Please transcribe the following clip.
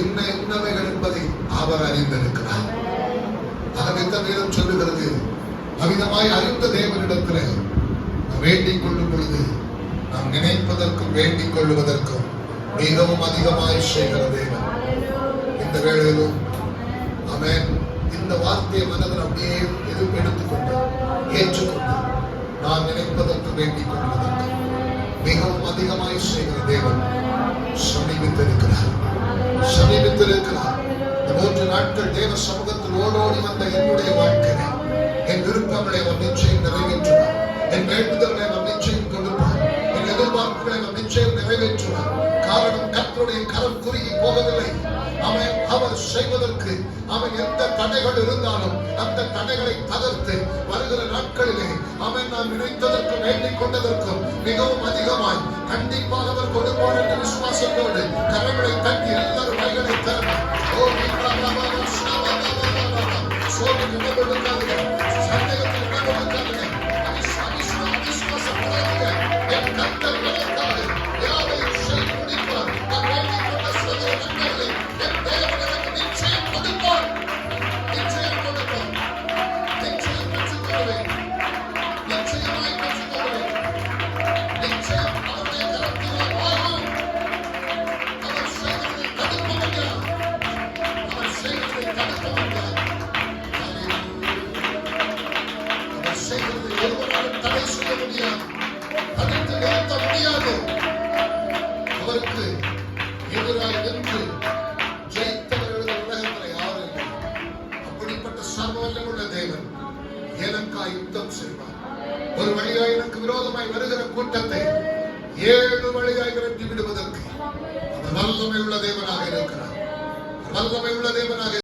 இன்னவைகள் என்பதை அவர் அறிந்திருக்கிறார். வேதம் சொல்லுகிறது, அவிதமாய் அறிந்த தேவனிடத்தில் வேண்டிக் கொள்ளும் பொழுது நாம் நினைப்பதற்கும் வேண்டிக் கொள்ளுவதற்கும் மிகவும் அதிகமாய் செய்கிற தேவன். இந்த வேளையிலும் ஆமென், இந்த வார்த்தையை மனதில் அப்படியே எடுத்துக்கொண்டு ஏற்றுக்கொண்டு நாம் நினைப்பதற்கு வேண்டிக் கொள்வதற்கு மிகவும் அதிகமாய் செய்கிற தேவன் சமீபித்திருக்கிறார். இந்த 3 நாட்கள் தேவ சமூகத்தில் ஓடோடி வந்த என்னுடைய வாழ்க்கையை, என் விருப்பங்களை அவர் நிச்சயம் நிறைவேற்றுவார். என் வேண்டுதல்களை அவர் நிச்சயம் கொடுப்பார். என் எதிர்பார்ப்புகளை அவர் நிச்சயம் நிறைவேற்றுவார். காரணம், கர்த்தருடைய கரம் குறுகி போகவில்லை. அவர் செய்வதற்கு எந்த தடைகள் இருந்தாலும் அந்த தடைகளை தகர்த்து வருகிற நாட்களிலே நாம் நினைத்ததற்கு வேண்டிக் கொண்டதற்கும் மிகவும் அதிகமாய் கண்டிப்பாக அவர் கொடுப்பார் என்ற விசுவாசத்தோடு கரங்களை தட்டி எல்லாரும் கைகளை தரணும். சோதனை கொடுக்காதீங்க, சந்தேகத்தில் கொடுக்காதீங்க, அவிசுவாசப்படாதீங்க. என் கர்த்தர் எனக்காக யாவையும் செய்து முடிப்பார். நான் வேண்டிக் கொண்ட சகல நன்மைகளை என் தேவன் எனக்கு நிச்சயம் கொடுப்பார். நிச்சயம் கொடுப்பார். நிச்சயம் பெற்றுக் கொள்வேன். நிச்சயமாய் பெற்றுக் கொள்வேன். நிச்சயம் அவருடைய கரத்தினால் ஆகும். அவர் செய்வதை தடுக்க முடியாது. அவர் செய்வதை தடுக்க முடியாது. அவர் செய்வதை ஒருவராலும் தடை செய்ய முடியாது. தடுத்து நிறுத்த முடியாது. அவருக்கு எதிராக நின்று ஜெயித்தவர்கள் உலகத்தில் யாரும் இல்லை. அப்படிப்பட்ட சர்வவல்லமுள்ள தேவன் எனக்காய் யுத்தம் செய்வார். ஒரு வழியாய் எனக்கு விரோதமாய் வருகிற கூட்டத்தை 7 வழியாய் விரட்டி விடுவதற்கு அவர் வல்லமை உள்ள தேவனாக இருக்கிறார். வல்லமை உள்ள தேவனாக